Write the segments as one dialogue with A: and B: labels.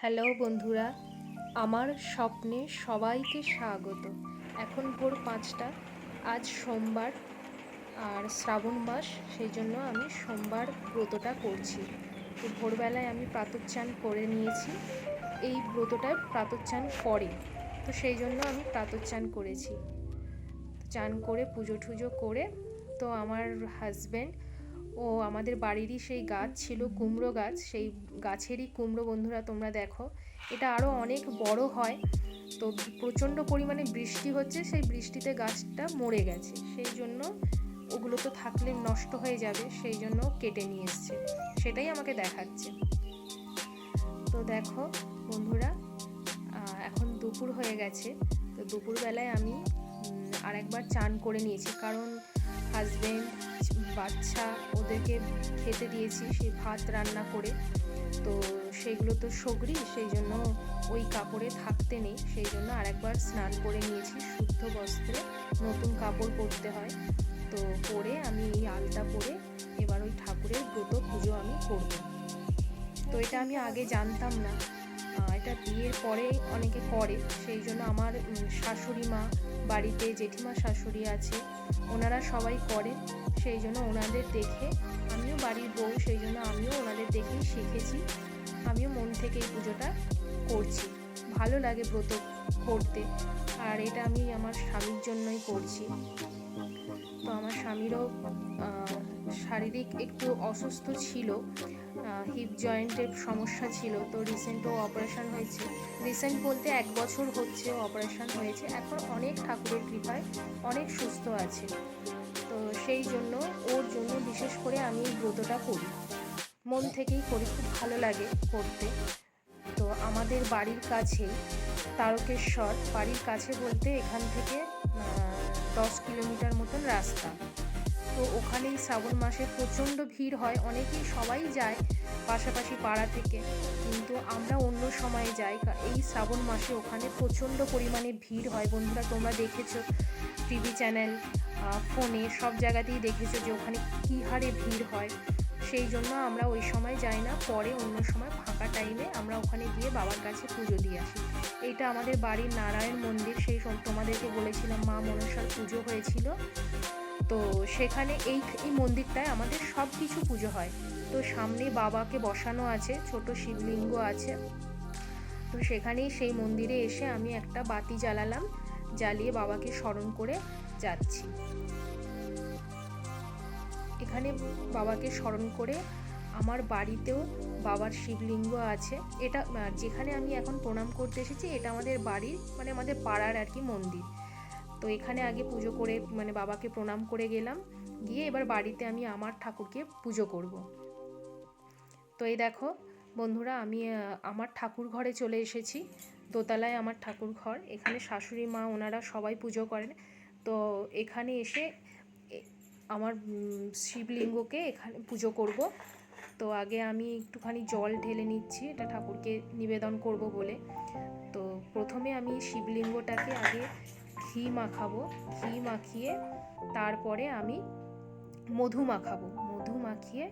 A: Hello বন্ধুরা, আমার স্বপ্নে সবাইকে স্বাগত। এখন ভোর 5টা, আজ সোমবার আর শ্রাবণ মাস, সেই জন্য আমি সোমবার ব্রতটা করছি। তো ভোরবেলায় আমি প্রাতঃস্নান করে নিয়েছি। এই ব্রতটায় প্রাতঃস্নান করে, তো সেই জন্য আমি প্রাতঃস্নান করেছি। চান করে পুজো টুজো করে, তো আমার হাজব্যান্ড ও আমাদের বাড়িরই সেই গাছ ছিল, কুমড়ো গাছ, সেই গাছেরই কুমড়ো বন্ধুরা তোমরা দেখো, এটা আরও অনেক বড় হয়। তো প্রচণ্ড পরিমাণে বৃষ্টি হচ্ছে, সেই বৃষ্টিতে গাছটা মরে গেছে, সেই জন্য ওগুলো তো থাকলে নষ্ট হয়ে যাবে, সেই জন্য কেটে নিয়ে এসছে, সেটাই আমাকে দেখাচ্ছে। তো দেখো বন্ধুরা, এখন দুপুর হয়ে গেছে। তো দুপুরবেলায় আমি আরেকবার চান করে নিয়েছি, কারণ হাজব্যান্ড, বাচ্চা, ওদেরকে খেতে দিয়েছি সেই ভাত রান্না করে। তো সেগুলো তো সগরি, সেই জন্য ওই কাপড়ে থাকতে নেই, সেই জন্য আরেকবার স্নান করে নিয়েছি শুদ্ধ বস্ত্রে। নতুন কাপড় পরতে হয়, তো পরে আমি এই আলতা পরে এবার ওই ঠাকুরের ব্রত পুজো আমি করব। তো এটা আমি আগে জানতাম না, এটা বিয়ের পরে অনেকে করে, সেই জন্য আমার শাশুড়ি মা বাড়িতে, জেঠিমা শাশুড়ি আছে, ওনারা সবাই করেন, সেই জন্য ওনাদের দেখে আমিও বাড়ির বউ, সেই জন্য আমিও ওনাদের দেখেই শিখেছি। আমিও মন থেকে এই পুজোটা করছি, ভালো লাগে ব্রত করতে। আর এটা আমি আমার স্বামীর জন্যই করছি। তো আমার স্বামীরও শারীরিক একটু অসুস্থ ছিল, হিপ জয়েন্টের সমস্যা ছিল, তো রিসেন্টও অপারেশন হয়েছে। রিসেন্ট বলতে 1 বছর হচ্ছে অপারেশন হয়েছে, এখন অনেক ঠাকুরের কৃপায় অনেক সুস্থ আছে। তো সেই জন্য ওর জন্য বিশেষ করে আমি এই ব্রতটা করি, মন থেকেই করি, খুব ভালো লাগে করতে। তো আমাদের বাড়ির কাছে তারকেশ্বর, বাড়ির কাছে বলতে এখান থেকে 10 কিলোমিটার মতন রাস্তা। তো ওখানেই শ্রাবণ মাসে প্রচণ্ড ভিড় হয়, অনেকেই সবাই যায় পাশাপাশি পাড়া থেকে, কিন্তু আমরা অন্য সময়ে যাই। এই শ্রাবণ মাসে ওখানে প্রচণ্ড পরিমাণে ভিড় হয় বন্ধুরা, তোমরা দেখেছো টিভি চ্যানেল, ফোনে, সব জায়গাতেই দেখেছো যে ওখানে কী হারে ভিড় হয়। সেই জন্য আমরা ওই সময় যাই না, পরে অন্য সময় ফাঁকা টাইমে আমরা ওখানে গিয়ে বাবার কাছে পুজো দিয়ে আসি। এইটা আমাদের বাড়ির নারায়ণ মন্দির, সেই সব তোমাদেরকে বলেছিলাম মা মনসার পুজো হয়েছিল। তো সেখানে এই মন্দিরটায় আমাদের সব কিছু পুজো হয়। তো সামনে বাবাকে বসানো আছে, ছোট শিবলিঙ্গ আছে। তো সেখানেই সেই মন্দিরে এসে আমি একটা বাতি জ্বালালাম, জ্বালিয়ে বাবাকে স্মরণ করে যাচ্ছি। এখানে বাবাকে স্মরণ করে, আমার বাড়িতেও বাবার শিবলিঙ্গ আছে। এটা যেখানে আমি এখন প্রণাম করতে এসেছি, এটা আমাদের বাড়ির, মানে আমাদের পাড়ার আর কি মন্দির। তো এখানে আগে পুজো করে, মানে বাবাকে প্রণাম করে গেলাম, গিয়ে এবার বাড়িতে আমি আমার ঠাকুরকে পুজো করব। তো এই দেখো বন্ধুরা, আমি আমার ঠাকুর ঘরে চলে এসেছি। দোতলায় আমার ঠাকুর ঘর, এখানে শাশুড়ি মা ওনারা সবাই পুজো করেন। তো এখানে এসে আমার শিবলিঙ্গকে এখানে পুজো করব। তো আগে আমি একটুখানি জল ঢেলে নিচ্ছি, এটা ঠাকুরকে নিবেদন করব বলে। তো প্রথমে আমি শিবলিঙ্গটাকে আগে ঘি মাখাবো, ঘি মাখিয়ে তারপরে আমি মধু মাখাবো, মধু মাখিয়ে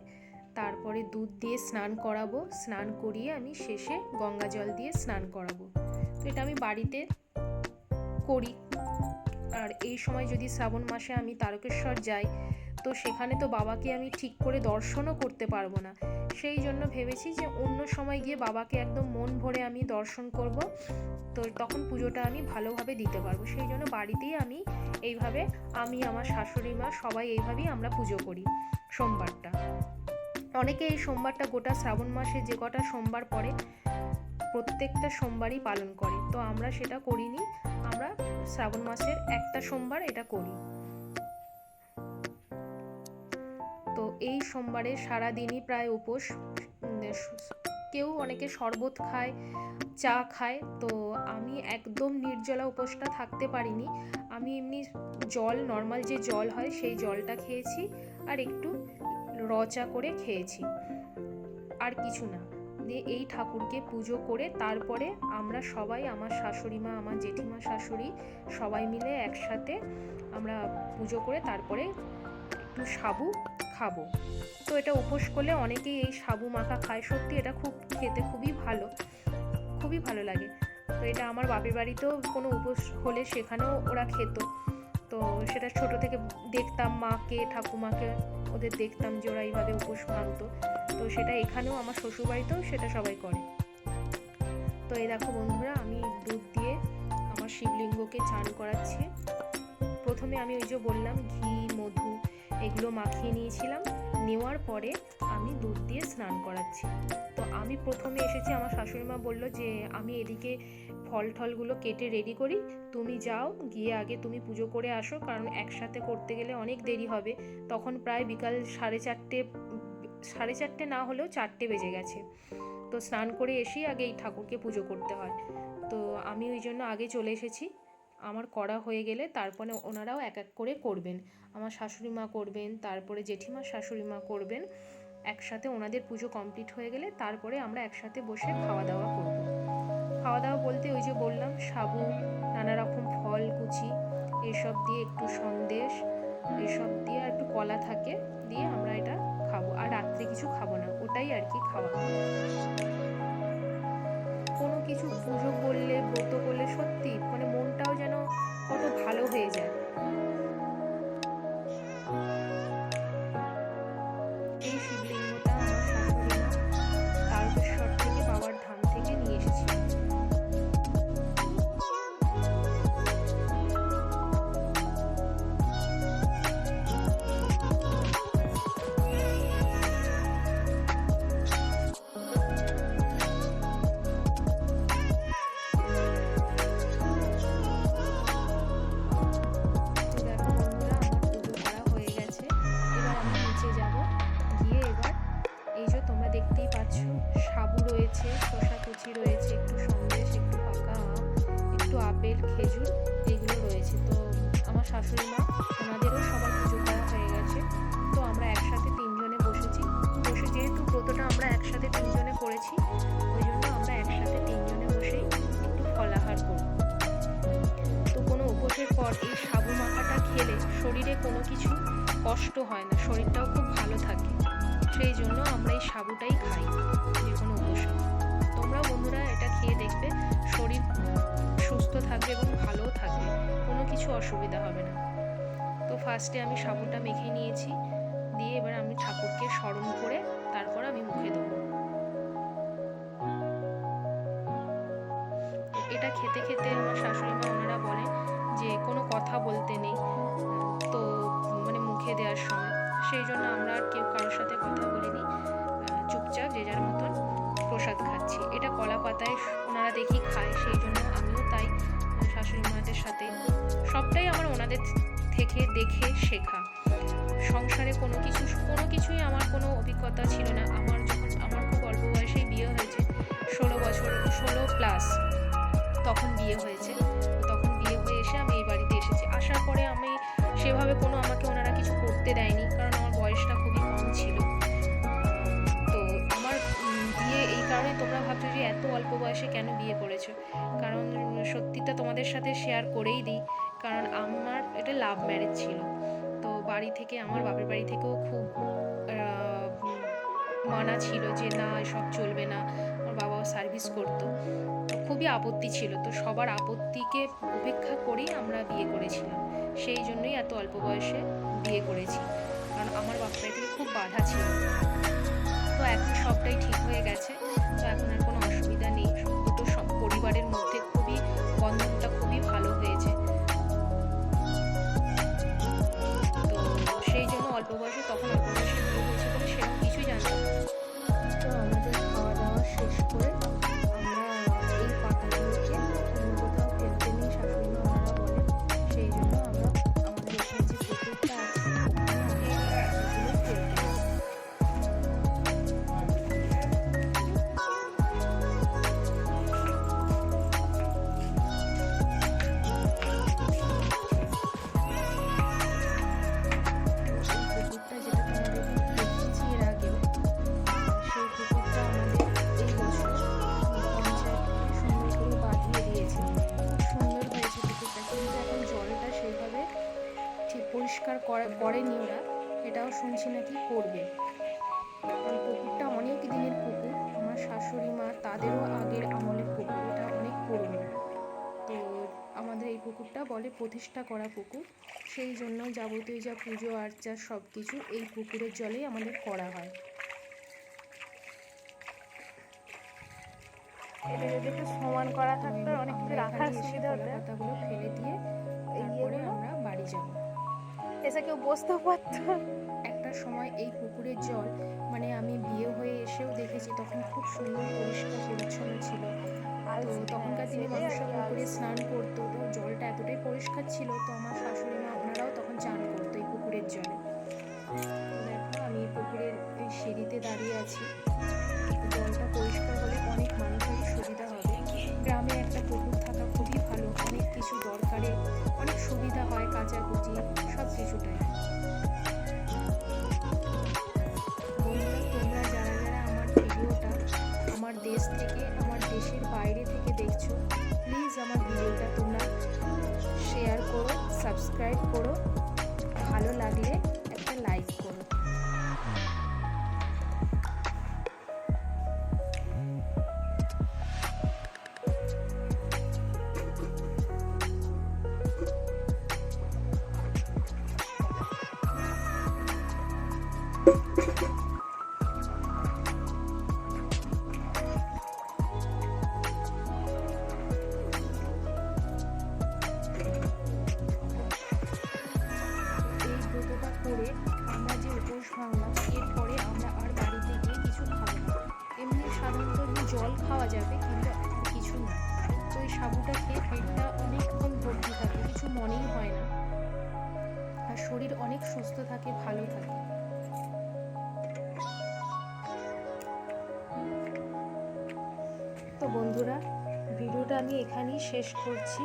A: তারপরে দুধ দিয়ে স্নান করাবো, স্নান করিয়ে আমি শেষে গঙ্গা জল দিয়ে স্নান করাবো। তো এটা আমি বাড়িতে করি। আর এই সময় যদি শ্রাবণ মাসে আমি তারকেশ্বর যাই, তো সেখানে তো বাবাকে আমি ঠিক করে দর্শনও করতে পারবো না, সেই জন্য ভেবেছি যে অন্য সময় গিয়ে বাবাকে একদম মন ভরে আমি দর্শন করব, তো তখন পুজোটা আমি ভালোভাবে দিতে পারবো। সেই জন্য বাড়িতেই আমি এইভাবে, আমি আমার শাশুড়ি মা সবাই এইভাবেই আমরা পুজো করি সোমবারটা। অনেকে এই সোমবারটা গোটা শ্রাবণ মাসে যে কটা সোমবার পড়ে প্রত্যেকটা সোমবারই পালন করে, তো আমরা সেটা করিনি, আমরা শ্রাবণ মাসের একটা সোমবার এটা করি। তো এই সোমবারে সারাদিনই প্রায় উপোস, কেউ অনেকে শরবত খায়, চা খায়, তো আমি একদম নির্জলা উপোসটা থাকতে পারিনি। আমি এমনি জল, নর্মাল যে জল হয় সেই জলটা খেয়েছি, আর একটু র চা করে খেয়েছি, আর কিছু না। দিয়ে এই ঠাকুরকে পুজো করে তারপরে আমরা সবাই, আমার শাশুড়ি মা, আমার জেঠিমা শাশুড়ি, সবাই মিলে একসাথে আমরা পুজো করে তারপরে একটু সাবু খাবো। তো এটা উপোস করলে অনেকেই এই সাবু মাখা খায়, সত্যি এটা খুব খেতে খুবই ভালো। খুবই ভালো লাগে। তো এটা আমার বাপের বাড়িতেও কোনো উপোস হলে সেখানেও ওরা খেত। তো সেটা ছোট থেকে দেখতাম, মাকে ঠাকুমাকে ওদের দেখতাম যে ওরা এইভাবে উপোস ভাঙতো। তো সেটা এখানেও আমার শ্বশুরবাড়িতেও সেটা সবাই করে। তো এই দেখো বন্ধুরা, আমি দুধ দিয়ে আমার শিবলিঙ্গকে চান করাচ্ছি। প্রথমে আমি ওই যে বললাম ঘি মধু এগুলো মাখিয়ে নিয়েছিলাম, নেওয়ার পরে আমি দুধ দিয়ে স্নান করাচ্ছি। তো আমি প্রথমে এসেছি, আমার শাশুড়ি মা বললো যে আমি এদিকে ফল টলগুলো কেটে রেডি করি, তুমি যাও গিয়ে আগে তুমি পুজো করে আসো, কারণ একসাথে করতে গেলে অনেক দেরি হবে। তখন প্রায় বিকাল 4:30 না হলেও 4টে বেজে গেছে। তো স্নান করে এসেই আগে এই ঠাকুরকে পুজো করতে হয়। তো আমি ওই জন্য আগে চলে এসেছি। আমার করা হয়ে গেলে তারপরে ওনারাও এক এক করে করবেন। আমার শাশুড়ি মা করবেন, তারপরে জেঠিমার শাশুড়ি মা করবেন। একসাথে ওনাদের পুজো কমপ্লিট হয়ে গেলে তারপরে আমরা একসাথে বসে খাওয়া দাওয়া করব। খাওয়া দাওয়া বলতে ওই যে বললাম সাবু, নানা রকম ফল কুচি এসব দিয়ে, একটু সন্দেশ এসব দিয়ে, আর একটু কলা থাকে দিয়ে আমরা এটা খাবো। আর রাত্রে কিছু খাবো না, ওটাই আর কি খাওয়া। কোনো কিছু পুজো করলে ব্রত করলে সত্যি মানে মনটাও যেন কত ভালো হয়ে যায়। এই শিবলিঙ্গটা আমার শাশুড়ি মা তারকেশ্বর থেকে, বাবার ধাম থেকে নিয়ে এসেছিল। দেখতেই পাচ্ছ সাবু রয়েছে, শসা কুচি রয়েছে, একটু সন্দেশ, একটু পাকা আম, একটু আপেল খেজুর এগুলো রয়েছে। তো আমার শাশুড়ি মা ওনাদেরও সবার পুজো করা হয়ে গেছে। তো আমরা একসাথে তিনজনে বসেছি, বসে যেহেতু ব্রতটা আমরা একসাথে তিনজনে করেছি ওই জন্য আমরা একসাথে তিনজনে বসেই একটু ফলাহার করব। তো কোনো উপোসের পর এই সাবু মাখাটা খেলে শরীরে কোনো কিছু কষ্ট হয় না, শরীরটাও খুব ভালো থাকে। সেই জন্য আমরা এই সাবুটাই খাই যে কোনো উপোসে। তোমরা বন্ধুরা এটা খেয়ে দেখবে, শরীর সুস্থ থাকবে এবং ভালোও থাকবে, কোনো কিছু অসুবিধা হবে না। তো ফার্স্টে আমি সাবুটা মেখে নিয়েছি, দিয়ে এবার আমি ঠাকুরকে স্মরণ করে তারপর আমি মুখে দেবো। এটা খেতে খেতে আমার শাশুড়ি মা ওনারা বলেন যে কোনো কথা বলতে নেই তো মানে মুখে দেওয়ার সময়। সেই জন্য আমরা আর কেউ কারোর সাথে কথা বলিনি, চুপচাপ যে যার মতন প্রসাদ খাচ্ছি। এটা কলা পাতায় ওনারা দেখি খায়, সেই জন্য আমিও তাই শাশুড়ি মাদের সাথে সবটাই আমার ওনাদের থেকে দেখে শেখা। সংসারে কোনো কিছুই আমার কোনো অভিজ্ঞতা ছিল না। আমার খুব অল্প বয়সেই বিয়ে হয়েছে, 16+ তখন বিয়ে হয়েছে। তখন বিয়ে হয়ে এসে আমি এই বাড়িতে এসেছি। আসার পরে আমি সেভাবে আমাকে ওনারা কিছু করতে দেয়নি, কারণ আমার বয়সটা খুবই কম ছিল। তো আমার বিয়ে এই কারণে, তোমরা ভাবছো যে এত অল্প বয়সে কেন বিয়ে করেছো, কারণ সত্যিটা তোমাদের সাথে শেয়ার করেই দিই। কারণ আমার এটা লাভ ম্যারেজ ছিল। তো বাড়ি থেকে, আমার বাপের বাড়ি থেকেও খুব মানা ছিল যে না এসব চলবে না। আমার বাবাও সার্ভিস করতো, খুবই আপত্তি ছিল। তো সবার আপত্তিকে উপেক্ষা করেই আমরা বিয়ে করেছিলাম। সেই জন্যই এত অল্প বয়সে বিয়ে করেছি, কারণ আমার বাপের বাড়ি থেকে খুব বাধা ছিল। তো এখন সবটাই ঠিক হয়ে গেছে, তো এখন আর কোনো অসুবিধা নেই। দুটো সব পরিবারের মধ্যে খুবই বন্ধনটা খুবই ভালো হয়েছে। তো সেই জন্য অল্প বয়সে, তখন অল্প বয়সে বিয়ে হয়েছে বলে সেরকম কিছুই জানতাম না। তো আমাদের খাওয়া দাওয়া শেষ করে আমরা এই পাতাগুলোকে অন্য কোথাও ফেলতে নেই, শাশুড়ি মা ওনারা বলে। সেই জন্য আমরা আমাদের এখানে যে পুকুরটা আছে ওখানে আমরা পাতাগুলো ফেলতে নেই। পরিষ্কার করেনি ওরা, এটাও শুনছি নাকি করবে। কারণ পুকুরটা অনেক দিনের পুকুর, আমার শাশুড়ি মা তাদেরও আগের আমলের পুকুর। বলে প্রতিষ্ঠা করা পুকুর, সেই জন্য যাবতীয় যা পুজো আর্চা সব কিছু এই পুকুরের জলেই আমাদের করা হয়।
B: এটা যদি একটু সমান করা থাকতো অনেক কিছু রাখার সুবিধা হতো।
A: পাতাগুলো ফেলে দিয়ে তারপরে আমরা বাড়ি যাব।
B: এসে কেউ বসতেও পারতো।
A: একটা সময় এই পুকুরের জল মানে আমি বিয়ে হয়ে এসেও দেখেছি, তখন খুব সুন্দর পরিষ্কার পরিচ্ছন্ন ছিল। তো তখনকার দিনে মানুষরা পুকুরে স্নান করতো, তো জলটা এতটাই পরিষ্কার ছিল, তো আমার শাশুড়ি মা ওনারাও তখন চান করতো এই পুকুরের জলে। তো দেখো আমি পুকুরের এই সিঁড়িতে দাঁড়িয়ে আছি। জলটা পরিষ্কার হলে অনেক মানুষেরই সুবিধা হবে। গ্রামে একটা পুকুর থাকা খুবই ভালো, অনেক কিছু দরকারে অনেক সুবিধা হয়, কাচাকুচি সব কিছুটাই। বন্ধুরা, তোমরা যারা যারা আমার ভিডিওটা আমার দেশ থেকে, আমার দেশের বাইরে থেকে দেখছো, প্লিজ আমার ভিডিওটা তোমরা শেয়ার করো, সাবস্ক্রাইব করো, ভালো লাগলে একটা লাইক করো। করে আমরা যে উপোস ভাঙলাম, এরপরে আমরা আর বাড়িতে গিয়ে কিছু খাবো না। এমনি সাধারণত জল খাওয়া যাবে, কিন্তু আর কিছু না। তো এই সাবুটা খেয়ে পেটটা অনেকক্ষণ ভর্তি থাকে, কিছু মনেই হয় না, আর শরীর অনেক সুস্থ থাকে, ভালো থাকে। তো বন্ধুরা, ভিডিওটা আমি এখানেই শেষ করছি।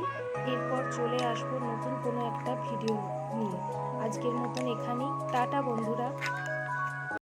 A: এরপর চলে আসবো নতুন কোনো একটা ভিডিও নিয়ে। আজকের মতন এখানেই টাটা বন্ধুরা।